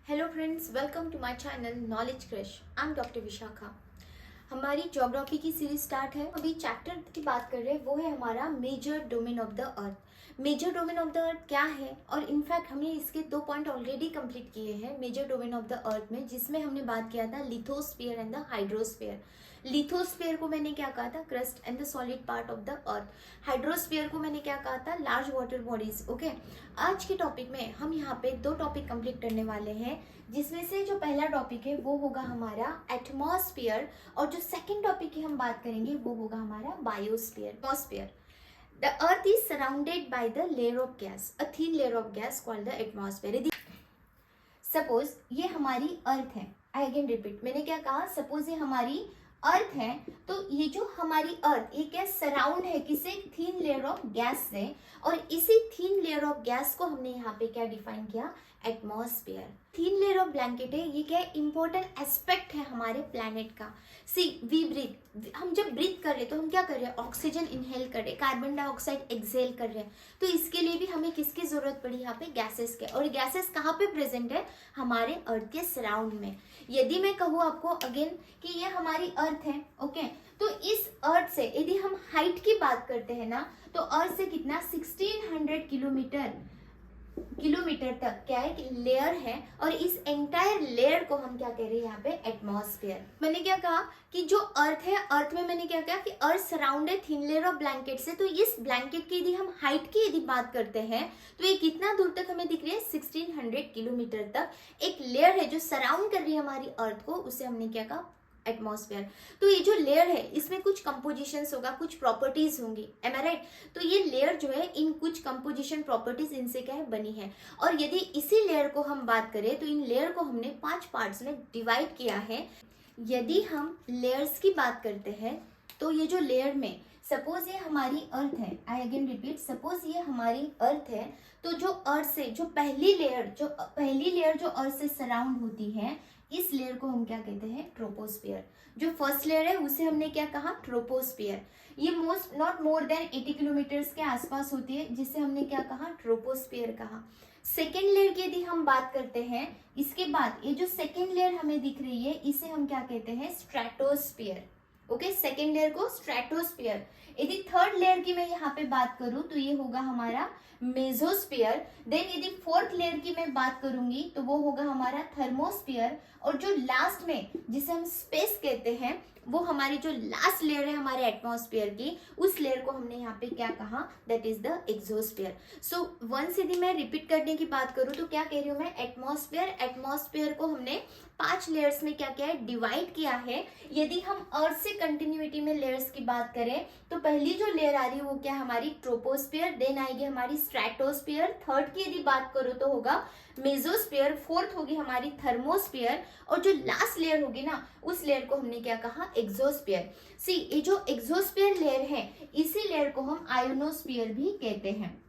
Hello friends, welcome to my channel Knowledge Crush. I am doctor Vishakha. हमारी geography की series start है। अभी chapter की बात कर रहे हैं, वो है हमारा major domain of the earth. Major domain of the earth क्या है, और इनफैक्ट हमने इसके 2 पॉइंट ऑलरेडी कंप्लीट किए हैं major domain of the earth में, जिसमें हमने बात किया था lithosphere and the hydrosphere. Lithosphere को मैंने क्या कहा था, crust and the solid part of the earth. Hydrosphere को मैंने क्या कहा था, लार्ज वाटर बॉडीज। ओके, आज के टॉपिक में हम यहाँ पे 2 टॉपिक कंप्लीट करने वाले हैं, जिसमें से जो पहला टॉपिक है वो होगा हमारा एटमॉस्फेयर, और जो सेकंड टॉपिक की हम बात करेंगे वो होगा हमारा biosphere. Atmosphere, the earth is surrounded by the layer of gas, a thin layer of gas called the atmosphere. Suppose ये हमारी अर्थ है, आई अगेन रिपीट, मैंने क्या कहा, सपोज ये हमारी अर्थ है, तो ये जो हमारी अर्थ ये क्या सराउंड है किसे, थिन लेयर ऑफ गैस से, और इसी थिन लेयर ऑफ गैस को हमने यहाँ पे क्या डिफाइन किया, atmosphere. Thin layer of blanket है, ये क्या इंपॉर्टेंट एस्पेक्ट है हमारे प्लैनेट का। सी वी ब्रीथ, हम जब ब्रीथ कर रहे हैं तो हम क्या कर रहे हैं, ऑक्सीजन इनहेल कर रहे हैं, कार्बन डाइऑक्साइड एक्सहेल कर रहे हैं। तो इसके लिए भी हमें किसकी जरूरत पड़ी यहाँ पे, गैसेस के। और गैसेस कहाँ पे प्रेजेंट है, हमारे अर्थ के सराउंड में। यदि मैं कहूँ आपको अगेन कि ये हमारी अर्थ है, ओके, तो इस अर्थ से यदि हम हाइट की बात करते हैं ना, तो अर्थ से कितना 1600 किलोमीटर तक क्या है कि लेयर है, और इस एंटायर लेयर को हम क्या कह रहे हैं यहाँ पे, एटमॉस्फेयर। मैंने क्या कहा कि जो अर्थ है, अर्थ में मैंने क्या कहा कि earth surrounded thin layer of blanket से। तो इस ब्लैंकेट की यदि हम हाइट की यदि बात करते हैं तो ये कितना दूर तक हमें दिख रही है, 1600 किलोमीटर तक एक लेयर है जो सराउंड कर रही है हमारी अर्थ को, उसे हमने क्या कहा, एटमॉस्फेयर। तो ये जो लेयर है इसमें कुछ कंपोजिशंस होगा, कुछ प्रॉपर्टीज होंगी, एम आई राइट। तो ये लेयर जो है इन कुछ कंपोजिशन प्रॉपर्टीज इनसे क्या है, बनी है। और यदि इसी लेयर को हम बात करें तो इन लेयर को हमने 5 पार्ट्स में डिवाइड किया है। यदि हम लेयर्स की बात करते हैं तो ये जो लेयर में, सपोज ये हमारी अर्थ है, आई अगेन रिपीट, सपोज ये हमारी अर्थ है, तो जो अर्थ से जो पहली लेयर जो अर्थ से सराउंड होती है, इस लेयर को हम क्या कहते हैं, ट्रोपोस्फियर। जो फर्स्ट लेयर है उसे हमने क्या कहा, ट्रोपोस्फियर। ये नॉट मोर देन 80 किलोमीटर्स के आसपास होती है, जिसे हमने क्या कहा, ट्रोपोस्फियर कहा। सेकेंड लेयर की यदि हम बात करते हैं, इसके बाद ये जो सेकेंड लेयर हमें दिख रही है इसे हम क्या कहते हैं, स्ट्रेटोस्फियर। ओके, सेकेंड लेयर को स्ट्रेटोस्फियर। यदि थर्ड लेयर की मैं यहाँ पे बात करूं तो ये होगा हमारा मेसोस्फियर। देन यदि फोर्थ लेयर की मैं बात करूंगी तो वो होगा हमारा थर्मोस्फियर। और जो लास्ट में जिसे हम स्पेस कहते हैं, वो हमारी जो लास्ट लेयर है हमारे एटमॉस्फेयर की, उस लेयर को हमने यहाँ पे क्या कहा, that is the exosphere. So once यदि मैं रिपीट करने की बात करूँ तो क्या कह रही हूँ मैं, एटमॉस्फेयर को हमने 5 लेयर्स में क्या किया है, डिवाइड किया है। यदि हम अर्थ से कंटिन्यूटी में लेयर्स की बात करें तो पहली जो लेयर आ रही है वो क्या, हमारी ट्रोपोस्फियर, देन आएगी हमारी स्ट्रेटोस्फियर, थर्ड की यदि बात करो तो होगा मेसोस्फियर, फोर्थ होगी हमारी थर्मोस्फियर, और जो लास्ट लेयर होगी ना उस लेयर को हमने क्या कहा, एक्सोस्फियर। सी ये जो एक्सोस्फियर लेयर है, इसी लेयर को हम आयोनोस्फियर भी कहते हैं।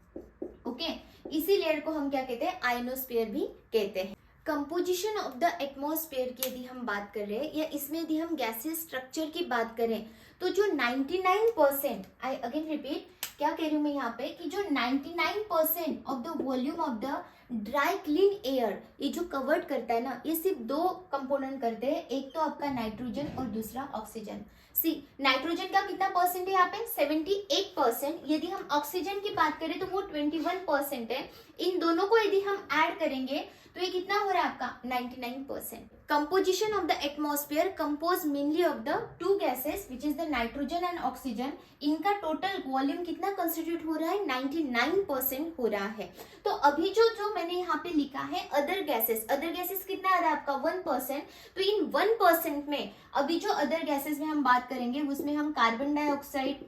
ओके, इसी लेयर को हम क्या कहते हैं, आयोनोस्फियर भी कहते हैं। कंपोजिशन ऑफ द एटमॉस्फेयर की यदि हम बात कर रहे हैं, या इसमें यदि हम गैसेस स्ट्रक्चर की बात करें, तो जो 99%, आई अगेन रिपीट, क्या कह रही हूँ मैं यहाँ पे कि जो 99% of the volume of the dry clean air, ये जो कवर्ड करता है ना, ये सिर्फ 2 कंपोनेंट करते हैं, एक तो आपका नाइट्रोजन और दूसरा ऑक्सीजन। सी नाइट्रोजन का कितना परसेंट है यहाँ पे, 78%। यदि हम ऑक्सीजन की बात करें तो वो 21% है। इन दोनों को यदि हम ऐड करेंगे तो ये कितना हो रहा है आपका, 99%। Composition of the atmosphere compose mainly of the 2 gases which is the nitrogen and oxygen. इनका टोटल वॉल्यूम कितना कंस्टिट्यूट हो रहा है, 99% हो रहा है। तो अभी जो मैंने यहाँ पे लिखा है अदर गैसेस कितना आ रहा है आपका, 1%। तो इन 1% में अभी जो अदर गैसेस में हम बात करेंगे उसमें हम कार्बन डाइऑक्साइड,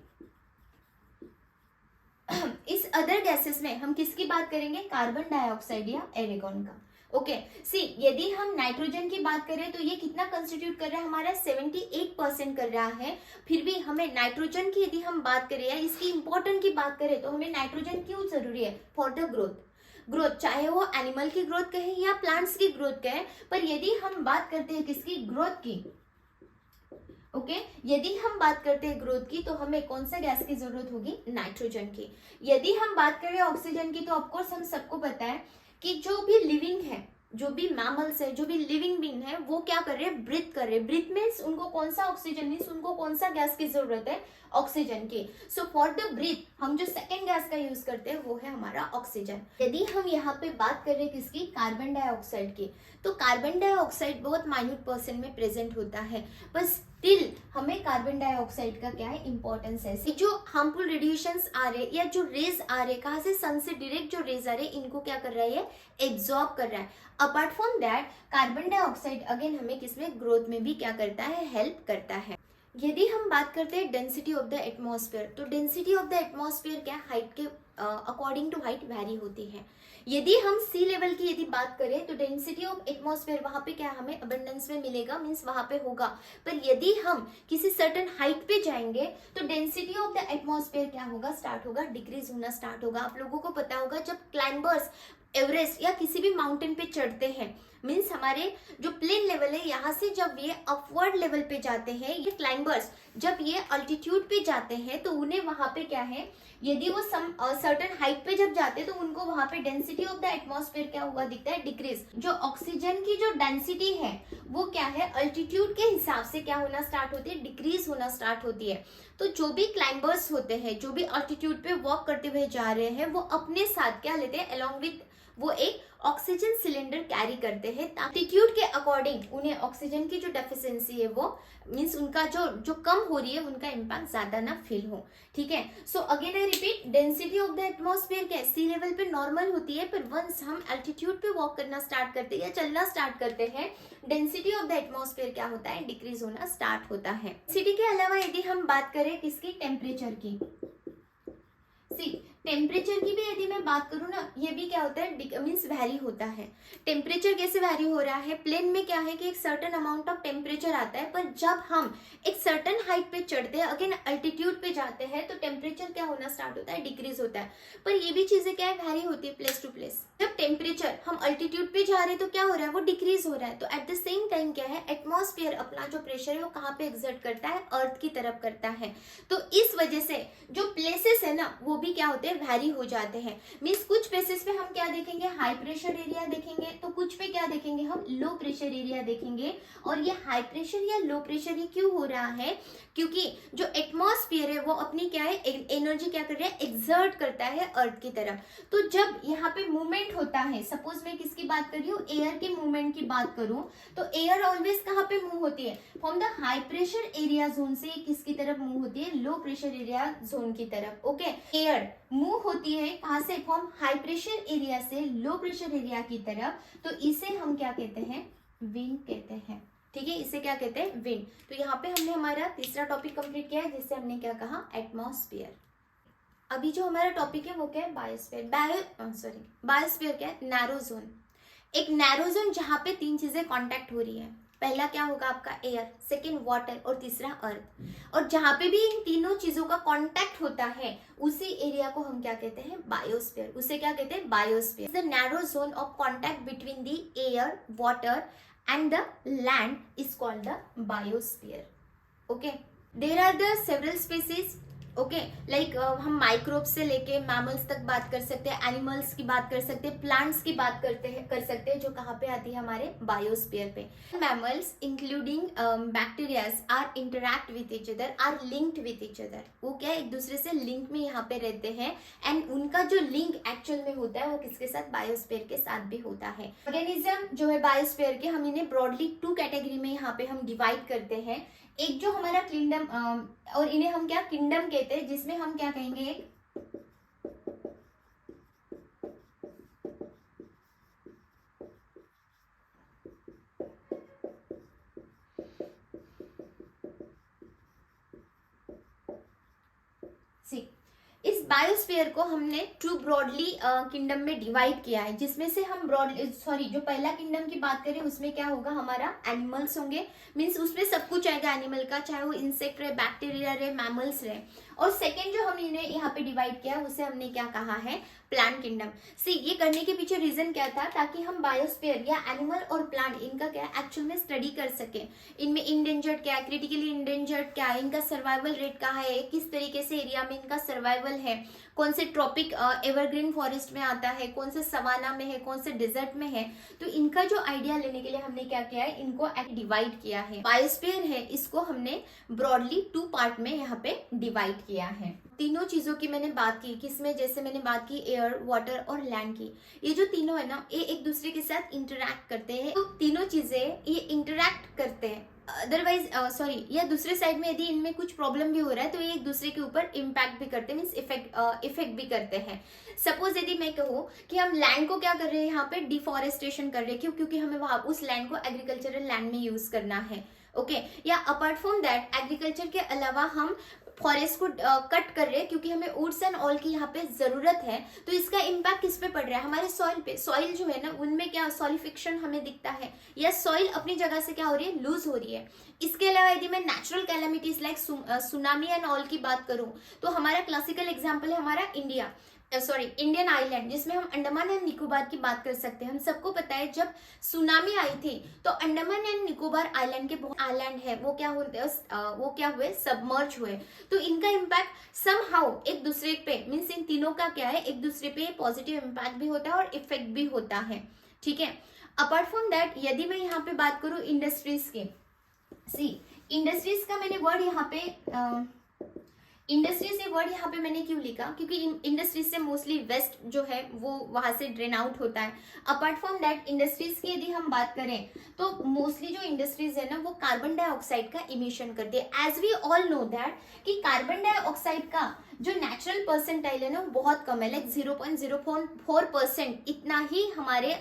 इस अदर गैसेस में हम किसकी बात करेंगे, कार्बन डाइऑक्साइड या एरेगॉन का। ओके, सी यदि हम नाइट्रोजन की बात करें तो ये कितना कंस्टिट्यूट कर रहा है हमारा, 78% कर रहा है। फिर भी हमें नाइट्रोजन की यदि हम बात करें या इसकी इंपॉर्टेंट की बात करें तो हमें नाइट्रोजन क्यों जरूरी है, फॉर द ग्रोथ, चाहे वो एनिमल की ग्रोथ कहे या प्लांट्स की ग्रोथ कहे। पर यदि हम बात करते हैं किसकी, ग्रोथ की, ओके, यदि हम बात करते हैं ग्रोथ की तो हमें कौन सा गैस की जरूरत होगी, नाइट्रोजन की। यदि हम बात करें ऑक्सीजन की तो ऑफकोर्स हम सबको पता है कि जो भी लिविंग है जो भी मैमल्स है, जो भी लिविंग बीइंग है, वो क्या कर रहे हैं, ब्रीथ कर रहे हैं। ब्रीथ मीन्स उनको कौन सा ऑक्सीजन, मीन्स उनको कौन सा गैस की जरूरत है, ऑक्सीजन की। सो फॉर द ब्रीथ हम जो सेकेंड गैस का यूज करते हैं वो है हमारा ऑक्सीजन। यदि हम यहाँ पे बात कर रहे हैं किसकी, कार्बन डाइऑक्साइड की, तो कार्बन डाइऑक्साइड बहुत माइन्यूट परसेंट में प्रेजेंट होता है, पर स्टिल हमें कार्बन डाइऑक्साइड का क्या है, इंपॉर्टेंस है। जो हार्मफुल रेडिएशंस आ रहे या जो रेज आ रहे, कहाँ से, सन से डायरेक्ट जो रेज आ रहे, इनको क्या कर रहा है, ये एब्जॉर्ब कर रहा है। Apart from that carbon dioxide again हमें किसमें, ग्रोथ में भी क्या करता है, हेल्प करता है। यदि हम बात करते हैं डेंसिटी ऑफ द एटमॉस्फेयर, तो डेंसिटी ऑफ द एटमॉस्फेयर क्या, हाइट के अकॉर्डिंग टू हाइट वैरी होती है। यदि हम सी लेवल की यदि बात करें तो डेंसिटी ऑफ एटमॉस्फेयर वहां पे क्या हमें अबंडेंस में मिलेगा, मीन्स वहां पे होगा। पर यदि हम किसी सर्टेन हाइट पे जाएंगे तो डेंसिटी ऑफ द एटमॉस्फेयर क्या होगा, स्टार्ट होगा, डिक्रीज होना स्टार्ट होगा। आप लोगों को पता होगा जब क्लाइंबर्स एवरेस्ट या किसी भी माउंटेन पे चढ़ते हैं, मीन्स हमारे जो प्लेन लेवल है यहाँ से जब ये अपवर्ड लेवल पे जाते हैं, ये क्लाइंबर्स जब ये अल्टीट्यूड पे जाते हैं तो उन्हें वहां पे क्या है, यदि वो सम सर्टेन हाइट पे जब जाते हैं तो उनको वहां पे डेंसिटी ऑफ द एटमॉस्फेयर क्या हुआ दिखता है, डिक्रीज। जो ऑक्सीजन की जो डेंसिटी है वो क्या है, अल्टीट्यूड के हिसाब से क्या होना स्टार्ट होती है, डिक्रीज होना स्टार्ट होती है। तो जो भी क्लाइंबर्स होते हैं, जो भी अल्टीट्यूड पे वॉक करते हुए जा रहे हैं, वो अपने साथ क्या लेते हैं, अलोंग विथ वो एक ऑक्सीजन सिलेंडर कैरी करते हैं। एल्टीट्यूड के अकॉर्डिंग उन्हें ऑक्सीजन की जो डेफिशिएंसी है वो मीन्स उनका जो कम हो रही है, उनका इम्पैक्ट ज्यादा ना फील हो। ठीक है, so again I repeat, density of the atmosphere क्या है, सी लेवल पे नॉर्मल होती है, पर वंस हम एल्टीट्यूड पे वॉक करना स्टार्ट करते हैं या चलना स्टार्ट करते हैं, डेंसिटी ऑफ द एटमॉस्फेयर क्या होता है, डिक्रीज होना स्टार्ट होता है। डेंसिटी के अलावा यदि हम बात करें किसकी, टेम्परेचर की, टेम्परेचर की भी यदि मैं बात करूँ ना, ये भी क्या होता है, मीन्स वैरी होता है। टेम्परेचर कैसे वैरी हो रहा है, प्लेन में क्या है कि एक सर्टेन अमाउंट ऑफ टेम्परेचर आता है, पर जब हम एक सर्टेन हाइट पे चढ़ते हैं, अगेन अल्टीट्यूड पे जाते हैं, तो टेम्परेचर क्या होना स्टार्ट होता है, डिक्रीज होता है। पर ये भी चीजें क्या है, वैरी होती है प्लेस टू प्लेस। जब टेम्परेचर हम अल्टीट्यूड पे जा रहे हैं तो क्या हो रहा है, वो डिक्रीज हो रहा है। तो एट द सेम टाइम क्या है, एटमॉस्फेयर अपना जो प्रेशर है वो कहाँ पे एक्सर्ट करता है, अर्थ की तरफ करता है। तो इस वजह से जो प्लेसेस है ना वो भी क्या होते हैं, वैरी हो जाते हैं। मीन्स कुछ प्लेसेस पे हम क्या देखेंगे, हाई प्रेशर एरिया देखेंगे, तो कुछ पे क्या देखेंगे, हम लो प्रेशर एरिया देखेंगे। और ये हाई प्रेशर या लो प्रेशर ये क्यों हो रहा है, क्योंकि जो एटमॉस्फेयर है वो अपनी क्या है, एनर्जी क्या कर रहा है, एक्सर्ट करता है अर्थ की तरफ। तो जब यहाँ पे मूवमेंट होता है, सपोज मैं किसकी बात कर रही हूँ, एयर के मूवमेंट की बात करूं, तो एयर ऑलवेज कहाँ पे मूव होती है, from the high pressure area zone से किसकी तरफ मूव होती है, लो प्रेशर एरिया जोन की तरफ। ओके, एयर मूव होती है कहाँ से, फ्रॉम हाई प्रेशर एरिया से लो प्रेशर एरिया की तरफ, तो इसे हम क्या कहते हैं, विंड कहते हैं। ठीक है, इसे क्या कहते हैं, विंड। तो यहाँ पे हमने हमारा तीसरा टॉपिक कंप्लीट किया है, जिससे हमने क्या कहा, एटमॉस्फेयर। अभी जो हमारा टॉपिक है वो क्या है, बायोस्फीयर। बायोस्फीयर क्या है, नैरो जोन। एक नैरो जोन जहाँ पे तीन चीजें कांटेक्ट हो रही है। पहला क्या होगा आपका एयर, सेकंड वाटर और तीसरा अर्थ। और जहाँ पे भी इन तीनों चीजों का कांटेक्ट होता है उसी एरिया को हम क्या कहते हैं, बायोस्फीयर। उसे क्या कहते हैं, biosphere. The narrow zone of contact between the air, water and the land is called the biosphere. Okay, there are the several species. Okay, like हम माइक्रोब्स से लेके मैमल्स तक बात कर सकते हैं, एनिमल्स की बात कर सकते हैं, प्लांट्स की बात कर सकते हैं, जो कहाँ पे आती है, हमारे बायोस्फीयर पे। Mammals including bacterias are interact with each other, are linked with each other. वो क्या एक दूसरे से लिंक में यहाँ पे रहते हैं, एंड उनका जो लिंक एक्चुअल में होता है वो किसके साथ, बायोस्फीयर के साथ भी होता है। ऑर्गेनिज्म जो है बायोस्फीयर के, हम इन्हें ब्रॉडली टू कैटेगरी में यहाँ पे हम डिवाइड करते हैं। एक जो हमारा किंगडम, और इन्हें हम क्या किंगडम कहते हैं, जिसमें हम क्या कहेंगे, एक इस बायोस्फीयर को हमने टू ब्रॉडली किंगडम में डिवाइड किया है, जिसमें से हम जो पहला किंगडम की बात करें उसमें क्या होगा, हमारा एनिमल्स होंगे। मीन्स उसमें सब कुछ आएगा एनिमल का, चाहे वो इंसेक्ट रहे, बैक्टीरिया रहे, मैमल्स रहे। और सेकेंड जो हमने यहाँ पे डिवाइड किया उसे हमने क्या कहा है, प्लांट किंगडम। सी ये करने के पीछे रीजन क्या था, ताकि हम बायोस्फीयर या एनिमल और प्लांट इनका क्या एक्चुअल में स्टडी कर सके, इनमें इंडेंजर्ड क्या है, क्रिटिकली इंडेंजर्ड क्या है, इनका सर्वाइवल रेट कहाँ है, किस तरीके से एरिया में इनका सर्वाइवल है, कौन से ट्रॉपिक एवरग्रीन फॉरेस्ट में आता है, कौन से सवाना में है, कौन से डिजर्ट में है। तो इनका जो आइडिया लेने के लिए हमने क्या किया है, इनको डिवाइड किया है। बायोस्फीयर है इसको हमने ब्रॉडली 2 पार्ट में यहाँ पे डिवाइड किया है। तीनों चीजों की मैंने बात की, किसमें, जैसे मैंने बात की एयर, वाटर और लैंड की। ये जो तीनों है ना, ये एक दूसरे के साथ इंटरैक्ट करते हैं। तो तीनों चीजें ये इंटरैक्ट करते हैं, अदरवाइज सॉरी, या दूसरे साइड में यदि इनमें कुछ प्रॉब्लम भी हो रहा है तो ये एक दूसरे के ऊपर इम्पैक्ट भी करते हैं, मीन्स इफेक्ट भी करते हैं। सपोज यदि मैं कहूँ कि हम लैंड को क्या कर रहे हैं, यहाँ पे डिफॉरेस्टेशन कर रहे हैं, क्यों, क्योंकि हमें वहां उस लैंड को एग्रीकल्चरल लैंड में यूज करना है, ओके। या अपार्ट फ्रॉम दैट एग्रीकल्चर के अलावा हम फॉरेस्ट को कट कर रहे हैं क्योंकि हमें वुड्स एंड ऑल की यहाँ पे जरूरत है। तो इसका इम्पैक्ट किस पे पड़ रहा है, हमारे सॉइल पे। सॉइल जो है ना, उनमें क्या सॉलिफिकेशन हमें दिखता है, या सॉइल अपनी जगह से क्या हो रही है, लूज हो रही है। इसके अलावा यदि मैं natural calamities like tsunami and all की बात करूं, तो हमारा क्लासिकल एग्जाम्पल है हमारा इंडियन आइलैंड, जिसमें हम अंडमान एंड निकोबार की बात कर सकते हैं। हम सबको पता है जब सुनामी आई थी तो अंडमान एंड निकोबार आइलैंड के बहुत आइलैंड है वो क्या हुए, सबमर्ज हुए। तो इनका इम्पैक्ट समहाउ एक दूसरे पे, मीन्स इन तीनों का क्या है, एक दूसरे पे पॉजिटिव इम्पैक्ट भी होता है और इफेक्ट भी होता है, ठीक है। अपार्ट फ्रॉम दैट यदि मैं यहाँ पे बात करूँ इंडस्ट्रीज की, सी इंडस्ट्रीज का मैंने वर्ड यहाँ पे इंडस्ट्री से वर्ड यहाँ पे मैंने क्यों लिखा, क्योंकि इंडस्ट्रीज से मोस्टली वेस्ट जो है वो वहां से ड्रेन आउट होता है। अपार्ट फ्रॉम दैट इंडस्ट्रीज की यदि हम बात करें तो मोस्टली जो इंडस्ट्रीज है ना वो कार्बन डाइऑक्साइड का इमिशन करती है। As we all know that कि कार्बन डाइऑक्साइड का जो नेचुरल परसेंटाइल है ना वो बहुत कम है, लाइक 0.04%, इतना ही हमारे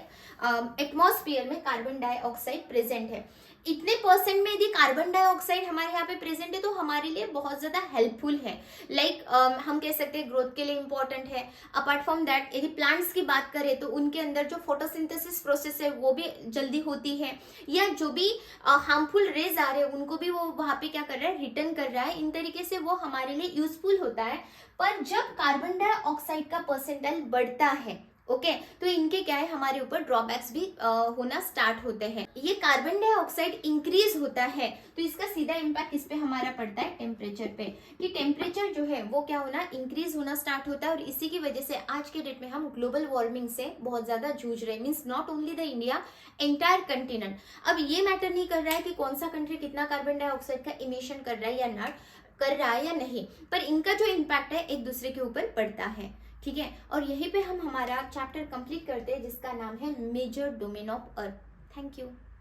एटमॉस्फेयर में कार्बन डाइऑक्साइड प्रेजेंट है। इतने परसेंट में यदि कार्बन डाइऑक्साइड हमारे यहाँ पे प्रेजेंट है तो हमारे लिए बहुत ज्यादा हेल्पफुल है, लाइक हम कह सकते हैं ग्रोथ के लिए इंपॉर्टेंट है। अपार्ट फ्रॉम दैट यदि प्लांट्स की बात करें तो उनके अंदर जो फोटोसिंथेसिस प्रोसेस है वो भी जल्दी होती है, या जो भी हार्मफुल रेज आ रहे हैं उनको भी वो वहां पे क्या कर रहा है, रिटर्न कर रहा है। इन तरीके से वो हमारे लिए यूजफुल होता है। पर जब कार्बन डाइऑक्साइड का परसेंटाइल बढ़ता है, ओके, तो इनके क्या है, हमारे ऊपर ड्रॉबैक्स भी होना स्टार्ट होते हैं। ये कार्बन डाइऑक्साइड इंक्रीज होता है तो इसका सीधा इम्पैक्ट इस पे हमारा पड़ता है टेम्परेचर पे, कि टेम्परेचर जो है वो क्या होना, इंक्रीज होना स्टार्ट होता है। और इसी की वजह से आज के डेट में हम ग्लोबल वार्मिंग से बहुत ज्यादा जूझ रहे हैं, means not only the India, entire continent. अब ये मैटर नहीं कर रहा है कि कौन सा कंट्री कितना कार्बन डाइऑक्साइड का इमिशन कर रहा है या नॉट कर रहा है या नहीं, पर इनका जो इम्पैक्ट है एक दूसरे के ऊपर पड़ता है, ठीक है। और यहीं पे हम हमारा चैप्टर कंप्लीट करते हैं जिसका नाम है major domain of earth. Thank you.